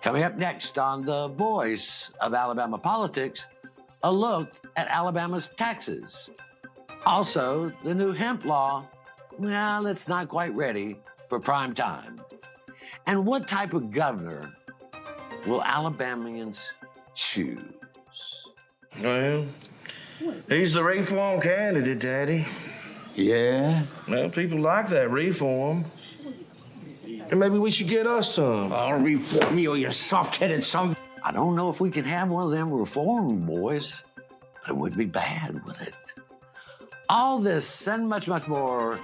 Coming up next on The Voice of Alabama Politics, a look at Alabama's taxes. Also, the new hemp law, well, it's not quite ready for prime time. And what type of governor will Alabamians choose? Well, he's the reform candidate, Daddy. Yeah? Well, people like that reform. And maybe we should get us some. I'll reform you, you soft-headed son. I don't know if we can have one of them reform boys, but it would be bad, would it? All this and much, much more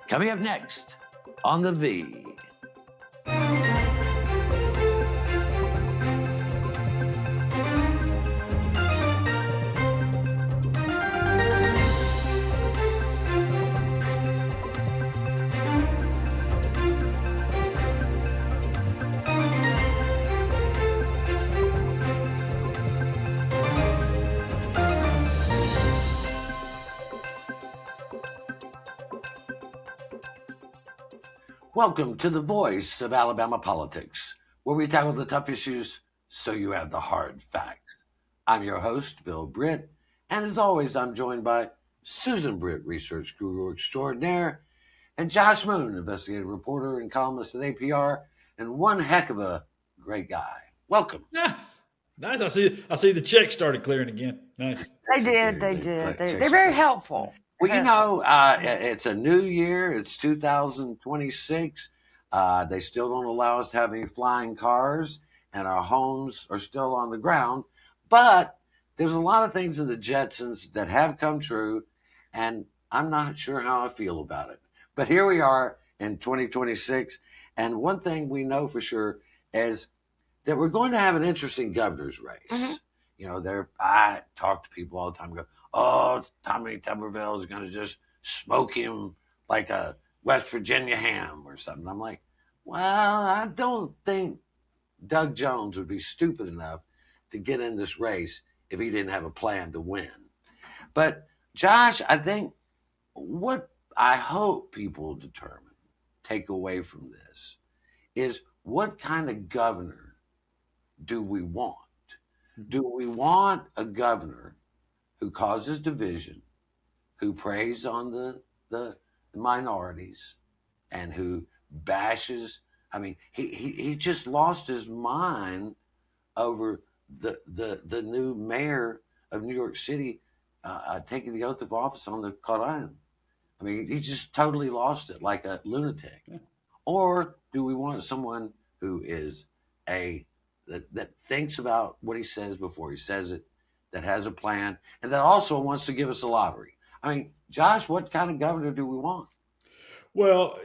coming up next on The V. Welcome to The Voice of Alabama Politics, where we tackle the tough issues so you have the hard facts. I'm your host, Bill Britt, and as always, I'm joined by Susan Britt, research guru extraordinaire, and Josh Moon, investigative reporter and columnist at APR, and one heck of a great guy. Welcome. Nice. I see the checks started clearing again. Nice. They did. They're very helpful. Well, you know, it's a new year. It's 2026. They still don't allow us to have any flying cars, and our homes are still on the ground. But there's a lot of things in the Jetsons that have come true, and I'm not sure how I feel about it. But here we are in 2026, and one thing we know for sure is that we're going to have an interesting governor's race. Mm-hmm. You know, I talk to people all the time and go, oh, Tommy Tuberville is going to just smoke him like a West Virginia ham or something. I'm like, well, I don't think Doug Jones would be stupid enough to get in this race if he didn't have a plan to win. But Josh, I think what I hope people take away from this is what kind of governor do we want? Do we want a governor who causes division, who preys on the minorities, and who bashes? I mean, he just lost his mind over the new mayor of New York City taking the oath of office on the Quran. I mean, he just totally lost it like a lunatic. Yeah. Or do we want someone who is that thinks about what he says before he says it, that has a plan, and that also wants to give us a lottery? I mean, Josh, what kind of governor do we want? Well,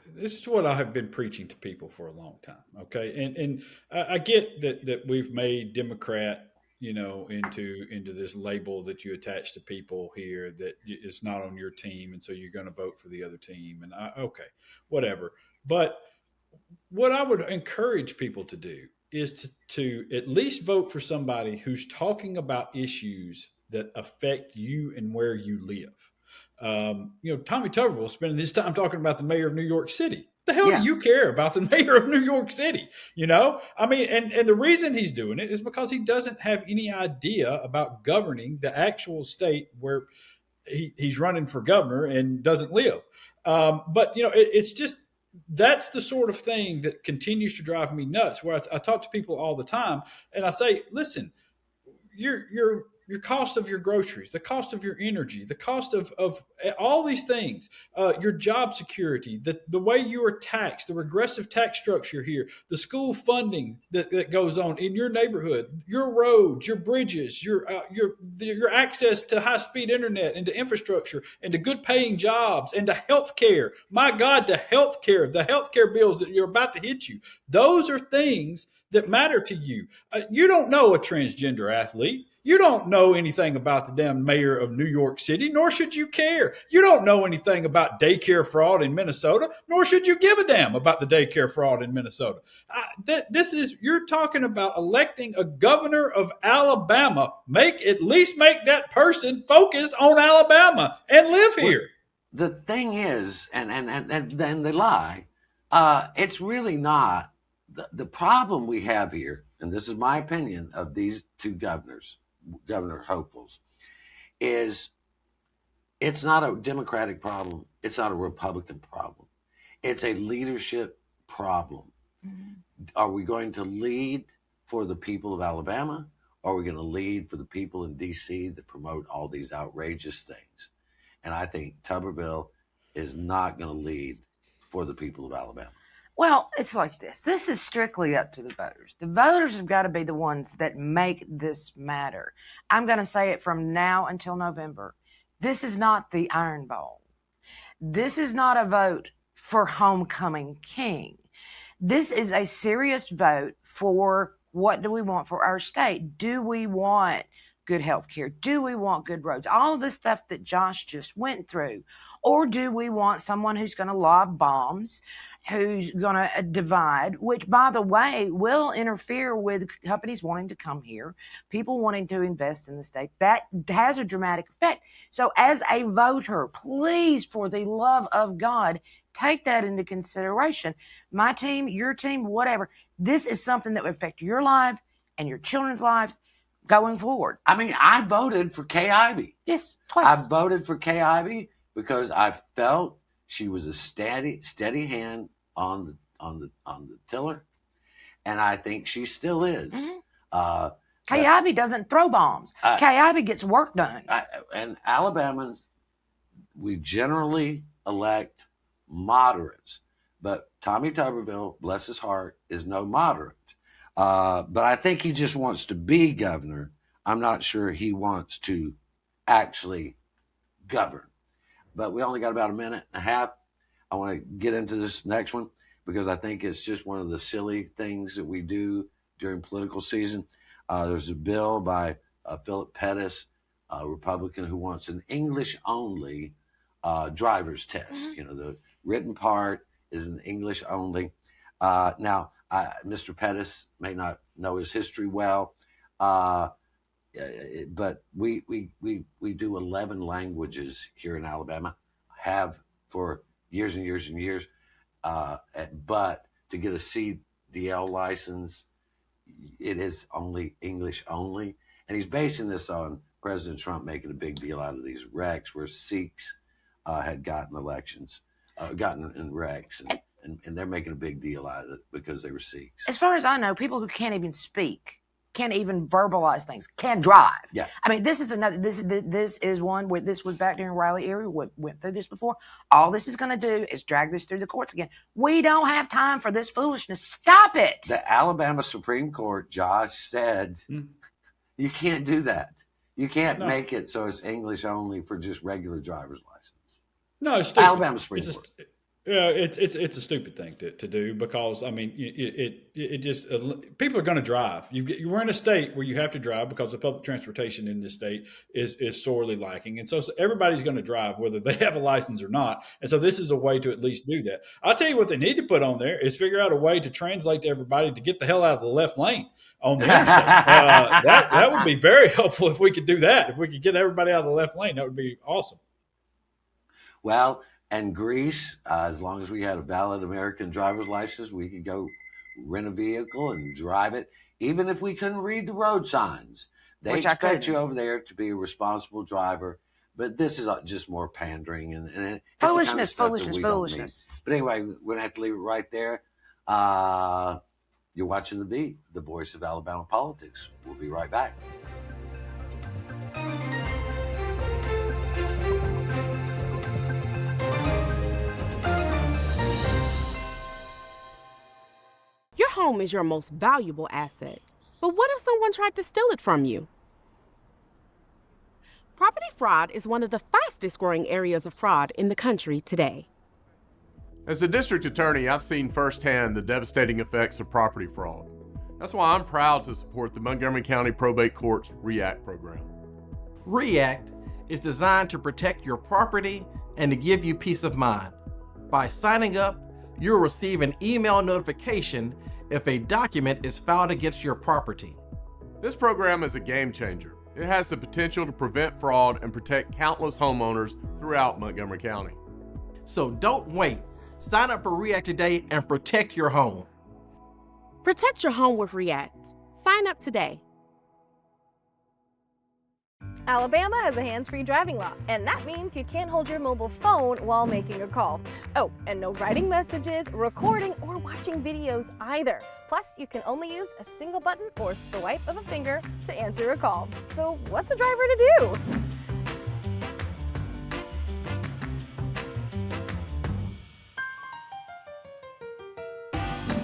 this is what I have been preaching to people for a long time. Okay. And I get that we've made Democrat, into this label that you attach to people here that it's not on your team. And so you're going to vote for the other team. And okay, whatever. But what I would encourage people to do is to at least vote for somebody who's talking about issues that affect you and where you live. Tommy Tuberville spending his time talking about the mayor of New York City. The hell do you care about the mayor of New York City? I mean, and the reason he's doing it is because he doesn't have any idea about governing the actual state where he's running for governor and doesn't live. But it's just, that's the sort of thing that continues to drive me nuts, where I talk to people all the time and I say, listen, your cost of your groceries, the cost of your energy, the cost of all these things, your job security, the way you are taxed, the regressive tax structure here, the school funding that goes on in your neighborhood, your roads, your bridges, your access to high-speed internet and to infrastructure and to good paying jobs and to health care. My God, the health care bills that you're about to hit you. Those are things that matter to you. You don't know a transgender athlete. You don't know anything about the damn mayor of New York City, nor should you care. You don't know anything about daycare fraud in Minnesota, nor should you give a damn about the daycare fraud in Minnesota. You're talking about electing a governor of Alabama. At least make that person focus on Alabama and live here. The thing is, and they lie, it's really not The problem we have here, and this is my opinion of these two governor hopefuls, is it's not a Democratic problem. It's not a Republican problem. It's a leadership problem. Mm-hmm. Are we going to lead for the people of Alabama? Or are we going to lead for the people in D.C. that promote all these outrageous things? And I think Tuberville is not going to lead for the people of Alabama. Well, it's like this. This is strictly up to the voters. The voters have got to be the ones that make this matter. I'm going to say it from now until November. This is not the Iron Bowl. This is not a vote for homecoming king. This is a serious vote for what do we want for our state? Do we want good health care? Do we want good roads? All of the stuff that Josh just went through. Or do we want someone who's going to lob bombs, who's going to divide, which, by the way, will interfere with companies wanting to come here, people wanting to invest in the state. That has a dramatic effect. So as a voter, please, for the love of God, take that into consideration. My team, your team, whatever. This is something that would affect your life and your children's lives going forward. I mean, I voted for Kay Ivey. Yes, twice. I voted for Kay Ivey because I felt she was a steady hand on the tiller, and I think she still is. Mm-hmm. Kay Ivey doesn't throw bombs. Kay Ivey gets work done. And Alabamans, we generally elect moderates, but Tommy Tuberville, bless his heart, is no moderate. But I think he just wants to be governor. I'm not sure he wants to actually govern. But we only got about a minute and a half. I want to get into this next one because I think it's just one of the silly things that we do during political season. There's a bill by Philip Pettis, a Republican, who wants an English-only driver's test. Mm-hmm. You know, the written part is in English only. Now, Mr. Pettis may not know his history well, but we do 11 languages here in Alabama, have for years and years and years. But to get a CDL license, it is only English only. And he's basing this on President Trump making a big deal out of these wrecks where Sikhs had gotten in wrecks. And they're making a big deal out of it because they were Sikhs. As far as I know, people who can't even speak, can't even verbalize things, can't drive. Yeah. I mean, this is another. This is one where this was back during Riley Erie. Went through this before. All this is going to do is drag this through the courts again. We don't have time for this foolishness. Stop it. The Alabama Supreme Court, Josh, said you can't do that. You can't make it so it's English only for just regular driver's license. No, it's stupid. Alabama Supreme Court. Yeah, it's a stupid thing to do because I mean it just people are going to drive. We're in a state where you have to drive because the public transportation in this state is sorely lacking, and so everybody's going to drive whether they have a license or not. And so this is a way to at least do that. I'll tell you what they need to put on there is figure out a way to translate to everybody to get the hell out of the left lane on the interstate. That would be very helpful if we could do that. If we could get everybody out of the left lane, that would be awesome. Well. And Greece, as long as we had a valid American driver's license, we could go rent a vehicle and drive it, even if we couldn't read the road signs. They expect you over there to be a responsible driver, but this is just more pandering and foolishness. But anyway, we're going to have to leave it right there. You're watching The Beat, the voice of Alabama politics. We'll be right back. Your home is your most valuable asset. But what if someone tried to steal it from you? Property fraud is one of the fastest growing areas of fraud in the country today. As a district attorney, I've seen firsthand the devastating effects of property fraud. That's why I'm proud to support the Montgomery County Probate Court's REACT program. REACT is designed to protect your property and to give you peace of mind. By signing up, you'll receive an email notification if a document is filed against your property. This program is a game changer. It has the potential to prevent fraud and protect countless homeowners throughout Montgomery County. So don't wait. Sign up for REACT today and protect your home. Protect your home with React. Sign up today. Alabama has a hands-free driving law, and that means you can't hold your mobile phone while making a call. Oh, and no writing messages, recording, or watching videos either. Plus, you can only use a single button or swipe of a finger to answer a call. So what's a driver to do?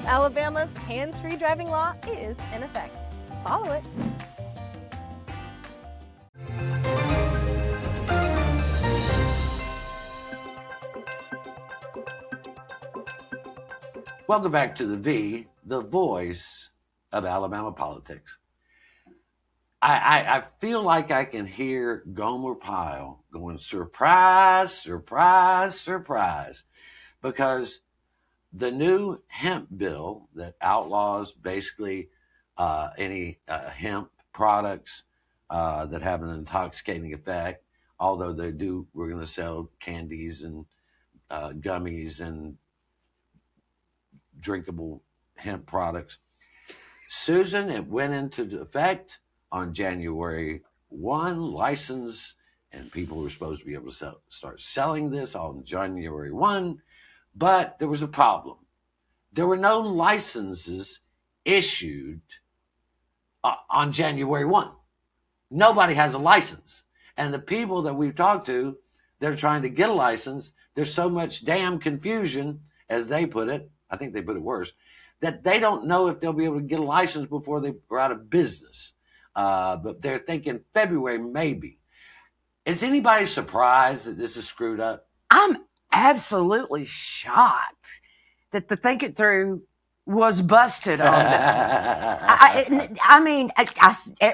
Alabama's hands-free driving law is in effect. Follow it. Welcome back to the V, the voice of Alabama politics. I feel like I can hear Gomer Pyle going, surprise, surprise, surprise, because the new hemp bill that outlaws basically any hemp products that have an intoxicating effect, although we're going to sell candies and gummies and drinkable hemp products. Susan, it went into effect on January 1, license, and people were supposed to be able to start selling this on January 1, but there was a problem. There were no licenses issued on January 1. Nobody has a license. And the people that we've talked to, they're trying to get a license. There's so much damn confusion, as they put it, I think they put it worse, that they don't know if they'll be able to get a license before they are out of business. But they're thinking February, maybe. Is anybody surprised that this is screwed up? I'm absolutely shocked that the Think It Through was busted on this.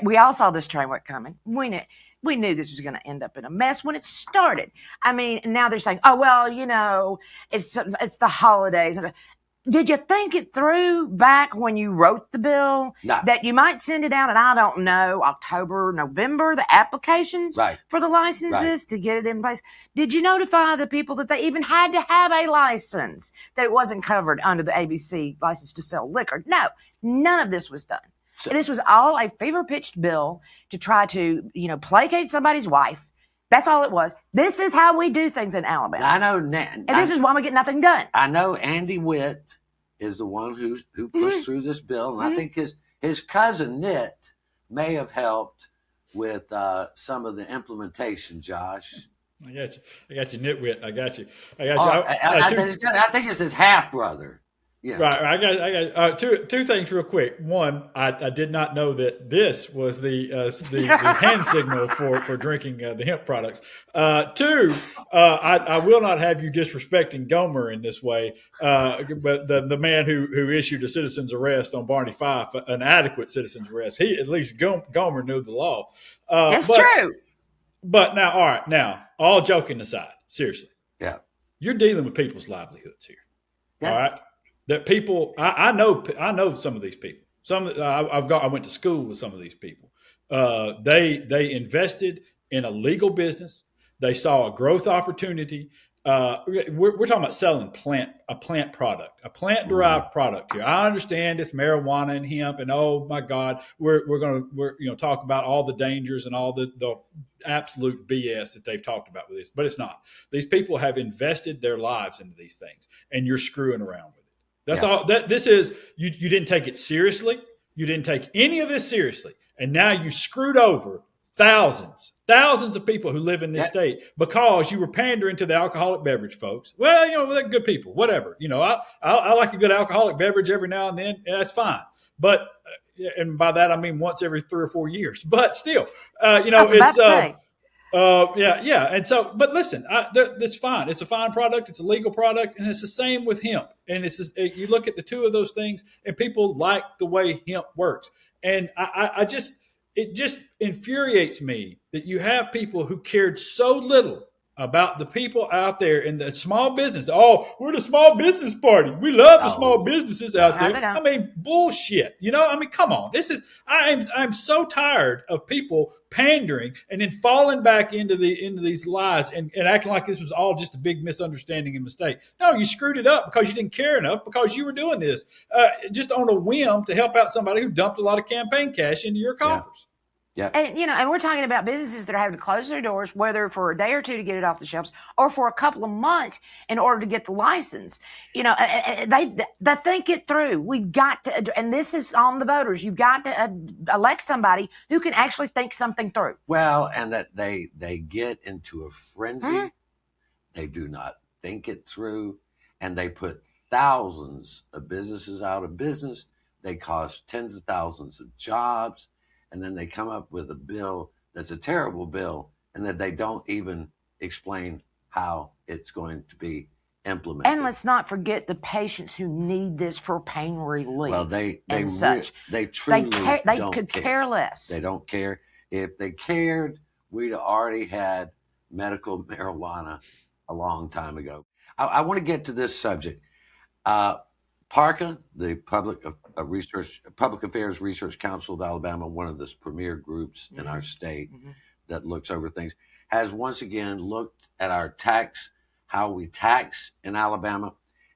We all saw this train wreck coming. We knew this was going to end up in a mess when it started. I mean, now they're saying, oh, well, you know, it's the holidays. Did you think it through back when you wrote the bill? No. That you might send it out, and I don't know, October, November, the applications for the licenses to get it in place? Did you notify the people that they even had to have a license, that it wasn't covered under the ABC license to sell liquor? No, none of this was done. So, this was all a fever-pitched bill to try to, placate somebody's wife. That's all it was. This is how we do things in Alabama. I know. And this is why we get nothing done. I know Andy Witt is the one who pushed through this bill. And I think his cousin, Nit, may have helped with some of the implementation, Josh. I got you. I got you, Nitwit. I got you. I think it's his half-brother. Yeah. Right. I got two things real quick. One, I did not know that this was the hand signal for drinking the hemp products. Two, I will not have you disrespecting Gomer in this way, but the man who issued a citizen's arrest on Barney Fife, an adequate citizen's arrest, at least Gomer knew the law. That's true. But now, all right, all joking aside, seriously. Yeah. You're dealing with people's livelihoods here. Yeah. All right. That people, I know some of these people. I went to school with some of these people. They invested in a legal business. They saw a growth opportunity. We're talking about selling a plant product, a plant derived product here. I understand it's marijuana and hemp, and oh my God, we're going to talk about all the dangers and all the absolute BS that they've talked about with this, but it's not. These people have invested their lives into these things, and you're screwing around with it. That's all that this is. You didn't take it seriously. You didn't take any of this seriously. And now you screwed over thousands of people who live in this state because you were pandering to the alcoholic beverage folks. Well, they're good people, whatever. I like a good alcoholic beverage every now and then. That's fine. But, and by that, I mean once every 3 or 4 years, but still, And so, but listen, that's fine. It's a fine product. It's a legal product. And it's the same with hemp. And you look at the two of those things and people like the way hemp works. And it just infuriates me that you have people who cared so little about the people out there in the small business. Oh, we're the small business party. We love the small businesses out No, there. they don't. I mean, bullshit. You know, I mean, come on. I'm so tired of people pandering and then falling back into these lies and acting like this was all just a big misunderstanding and mistake. No, you screwed it up because you didn't care enough, because you were doing this just on a whim to help out somebody who dumped a lot of campaign cash into your coffers. Yeah. And and we're talking about businesses that are having to close their doors, whether for a day or two to get it off the shelves, or for a couple of months in order to get the license. They think it through. We've got to, and this is on the voters. You've got to elect somebody who can actually think something through. Well, and that they get into a frenzy. Mm-hmm. They do not think it through, and they put thousands of businesses out of business. They cause tens of thousands of jobs. And then they come up with a bill that's a terrible bill, and that they don't even explain how it's going to be implemented. And let's not forget the patients who need this for pain relief. Well, they such. They truly They don't could care less. They don't care. If they cared, we'd already had medical marijuana a long time ago. I want to get to this subject. PARCA, the Public Affairs Research Council of Alabama, one of the premier groups in our state that looks over things, has once again looked at our how we tax in Alabama,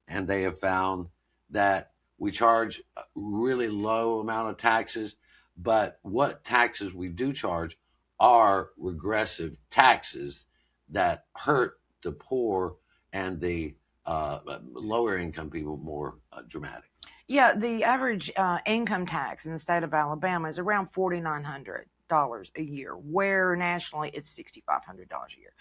and they have found that we charge a really low amount of taxes, but what taxes we do charge are regressive taxes that hurt the poor and the lower income people more dramatically. Yeah, the average income tax in the state of Alabama is around $4,900 a year, where nationally it's $6,500 a year.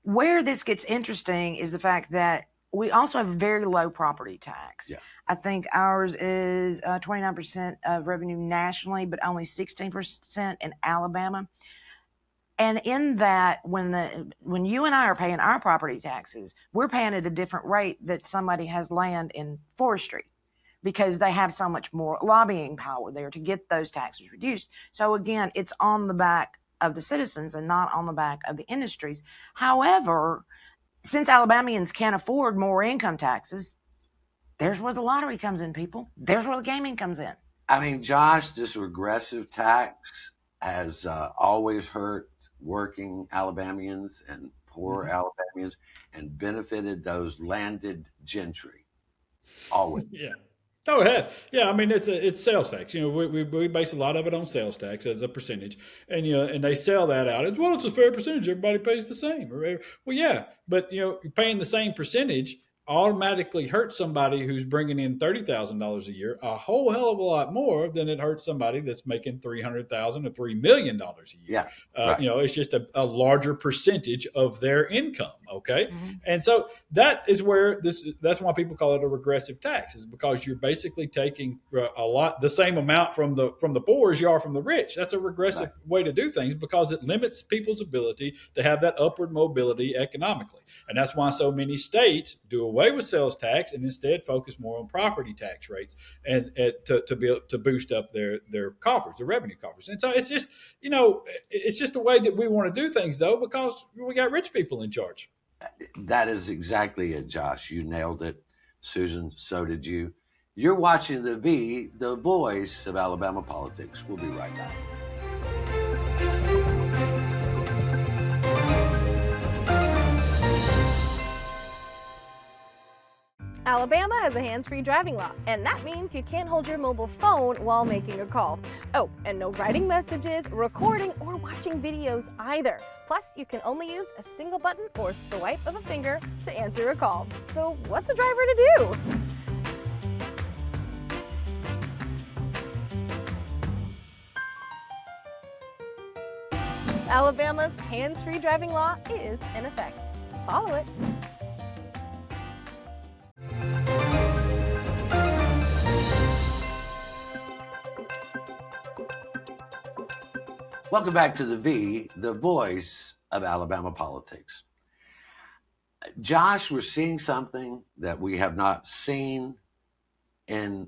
Where this gets interesting is the fact that we also have a very low property tax. Yeah. I think ours is 29% of revenue nationally, but only 16% in Alabama. And in that, when you and I are paying our property taxes, we're paying at a different rate that somebody has land in forestry, because they have so much more lobbying power there to get those taxes reduced. So again, it's on the back of the citizens and not on the back of the industries. However, since Alabamians can't afford more income taxes, there's where the lottery comes in, people. There's where the gaming comes in. I mean, Josh, this regressive tax has always hurt working Alabamians and poor Alabamians and benefited those landed gentry. Always. Yeah. Oh, it has. Yeah, I mean, it's sales tax. We base a lot of it on sales tax as a percentage, and and they sell that out as, well, it's a fair percentage. Everybody pays the same. Well, yeah, but paying the same percentage automatically hurts somebody who's bringing in $30,000 a year a whole hell of a lot more than it hurts somebody that's making $300,000 or $3 million a year. Yeah, right. It's just a larger percentage of their income. Okay. And so that is where that's why people call it a regressive tax, is because you're basically taking the same amount from the poor as you are from the rich. That's a regressive way to do things, because it limits people's ability to have that upward mobility economically. And that's why so many states do away with sales tax and instead focus more on property tax rates and to boost up their coffers, the revenue coffers. And so it's just, it's just the way that we want to do things, though, because we got rich people in charge. That is exactly it, Josh. You nailed it. Susan, so did you. You're watching the voice of Alabama politics. We'll be right back. Alabama has a hands-free driving law, and that means you can't hold your mobile phone while making a call. Oh, and no writing messages, recording, or watching videos either. Plus, you can only use a single button or swipe of a finger to answer a call. So what's a driver to do? Alabama's hands-free driving law is in effect. Follow it. Welcome back to the voice of Alabama politics. Josh, we're seeing something that we have not seen in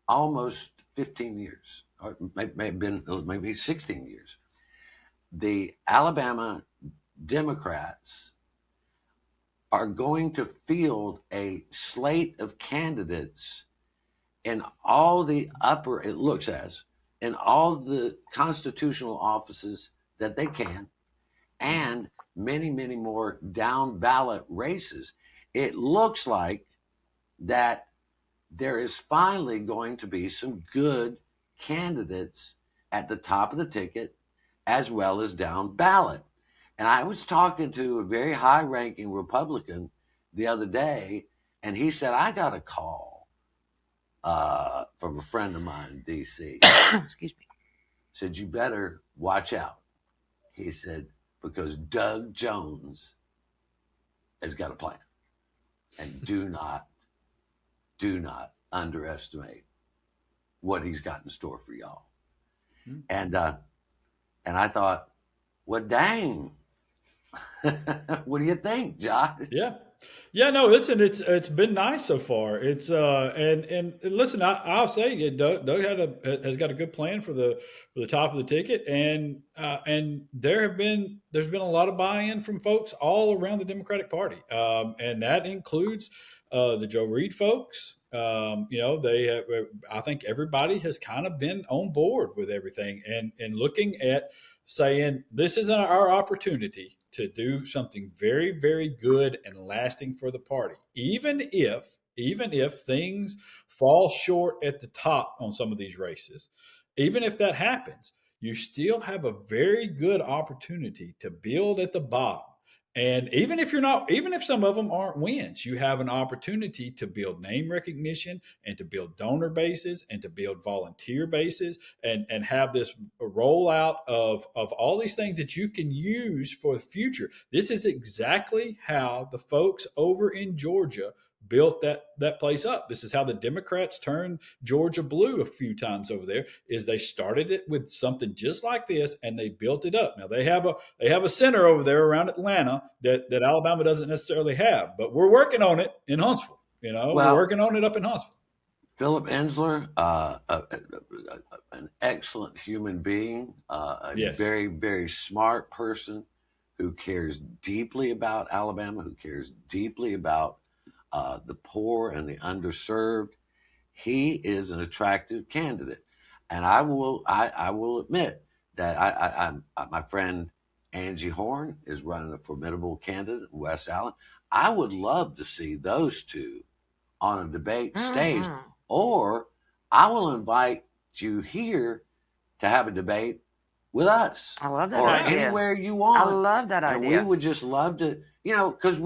almost 15 years, or maybe 16 years. The Alabama Democrats are going to field a slate of candidates in all the it looks as, in all the constitutional offices that they can, and many, many more down ballot races. It looks like that there is finally going to be some good candidates at the top of the ticket as well as down ballot. And I was talking to a very high ranking Republican the other day, and he said, I got a call from a friend of mine in DC. Excuse me. Said, you better watch out. He said, because Doug Jones has got a plan. And do not underestimate what he's got in store for y'all. And I thought, well, dang. What do you think, Josh? Yeah, no, listen, it's been nice so far. It's and listen, I'll say Doug has got a good plan for the top of the ticket, and there's been a lot of buy-in from folks all around the Democratic Party, and that includes the Joe Reed folks. They have, I think everybody has kind of been on board with everything and looking at saying this is our opportunity to do something very, very good and lasting for the party, even if things fall short at the top on some of these races. Even if that happens, you still have a very good opportunity to build at the bottom. And even if some of them aren't wins, you have an opportunity to build name recognition and to build donor bases and to build volunteer bases and have this rollout of all these things that you can use for the future. This is exactly how the folks over in Georgia built that place up. This is how the Democrats turned Georgia blue a few times over there, is they started it with something just like this and they built it up. Now they have a center over there around Atlanta that Alabama doesn't necessarily have, but we're working on it in Huntsville. We're working on it up in Huntsville. Philip Ensler, an excellent human being, Yes. very, very smart person who cares deeply about Alabama, who cares deeply about the poor and the underserved. He is an attractive candidate, and I will admit that my friend Angie Horn is running a formidable candidate in West Allen. I would love to see those two on a debate stage, or I will invite you here to have a debate with us. I love that or idea. anywhere you want. I love that and idea. we would just love to, because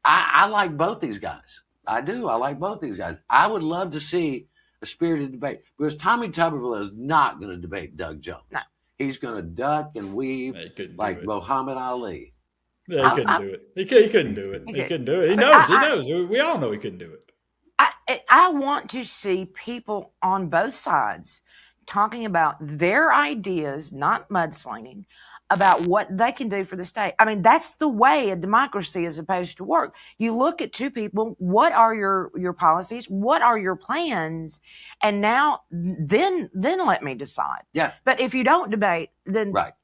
I like both these guys. I do. I like both these guys. I would love to see a spirited debate, because Tommy Tuberville is not going to debate Doug Jones. No. He's going to duck and weave like Muhammad Ali. Yeah, he couldn't do it. He couldn't do it. He couldn't do it. He knows. We all know he couldn't do it. I want to see people on both sides talking about their ideas, not mudslinging, about what they can do for the state. I mean, that's the way a democracy is supposed to work. You look at two people, what are your policies? What are your plans? And now, then let me decide. Yeah. But if you don't debate, then... Right.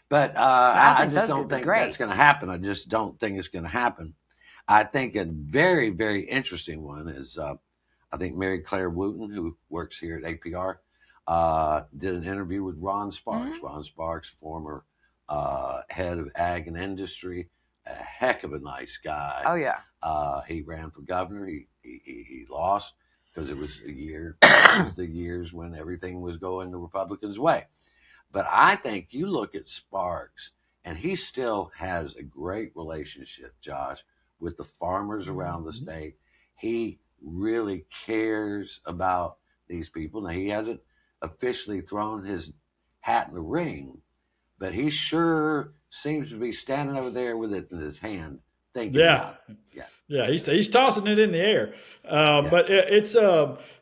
But I think just those don't would be think great. that's going to happen. I just don't think it's going to happen. I think a very, very interesting one is, I think Mary Claire Wooten, who works here at APR, did an interview with Ron Sparks. Ron Sparks, former head of ag and industry, a heck of a nice guy. Oh, yeah. He ran for governor. He lost because it was the years when everything was going the Republicans' way. But I think you look at Sparks, and he still has a great relationship, Josh, with the farmers around the state. He really cares about these people. Now, he hasn't officially thrown his hat in the ring, but he sure seems to be standing over there with it in his hand, thinking about it. Yeah, he's tossing it in the air. But it's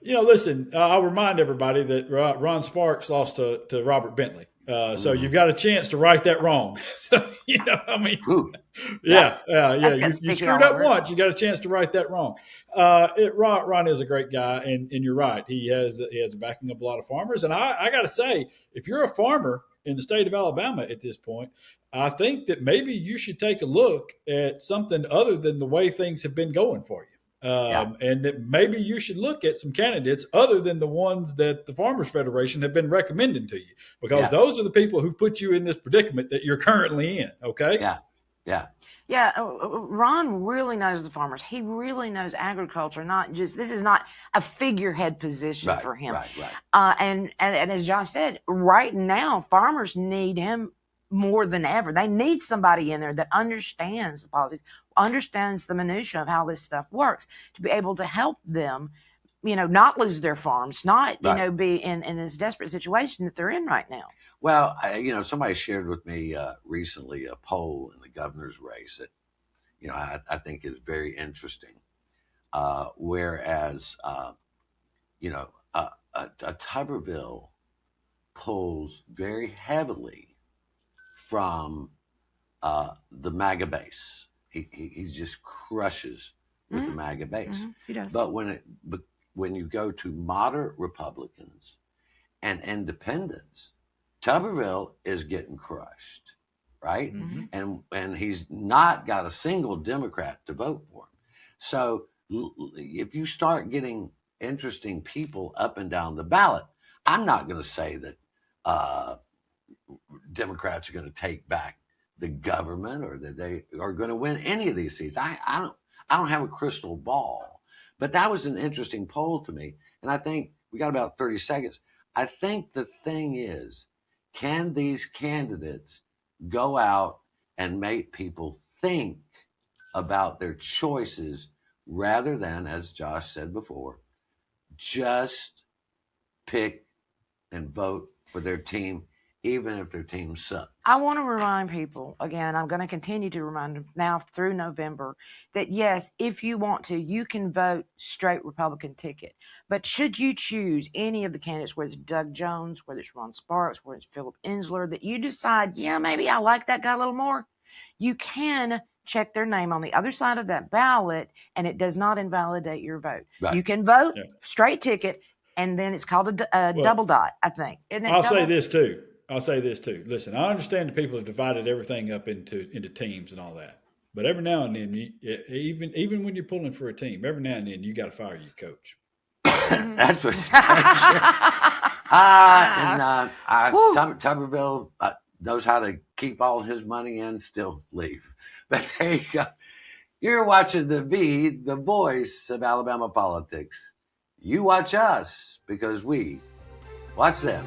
listen, I'll remind everybody that Ron Sparks lost to Robert Bentley So you've got a chance to right that wrong. So, I mean, Whew. yeah. That's got You sticky screwed all up over. once. You got a chance to right that wrong. Ron is a great guy, and you're right. He has the backing of a lot of farmers. And I got to say, if you're a farmer in the state of Alabama at this point, I think that maybe you should take a look at something other than the way things have been going for you. And that maybe you should look at some candidates other than the ones that the Farmers Federation have been recommending to you, because those are the people who put you in this predicament that you're currently in. Okay. Yeah, Ron really knows the farmers. He really knows agriculture. This is not a figurehead position for him. Right. And as Josh said, right now farmers need him more than ever. They need somebody in there that understands the politics, understands the minutia of how this stuff works, to be able to help them, not lose their farms, not be in this desperate situation that they're in right now. Well, somebody shared with me recently a poll in the governor's race that, I think is very interesting. Whereas, Tuberville pulls very heavily from the MAGA base. He just crushes with the MAGA base. He does. But when you go to moderate Republicans and independents, Tuberville is getting crushed, right? And he's not got a single Democrat to vote for him. So if you start getting interesting people up and down the ballot, I'm not going to say that Democrats are going to take back the government or that they are going to win any of these seats. I don't have a crystal ball, but that was an interesting poll to me. And I think we got about 30 seconds. I think the thing is, can these candidates go out and make people think about their choices rather than, as Josh said before, just pick and vote for their team, even if their team sucks? I want to remind people, again, I'm going to continue to remind them now through November, that yes, if you want to, you can vote straight Republican ticket. But should you choose any of the candidates, whether it's Doug Jones, whether it's Ron Sparks, whether it's Philip Ensler, that you decide, maybe I like that guy a little more, you can check their name on the other side of that ballot, and it does not invalidate your vote. Right. You can vote straight ticket, and then it's called a double dot, I think. Isn't it I'll double? say this too. Listen, I understand the people have divided everything up into teams and all that. But every now and then, even when you're pulling for a team, every now and then you got to fire your coach. That's for sure. Tuberville knows how to keep all his money and still leave. But there you go. You're watching the voice of Alabama politics. You watch us because we watch them.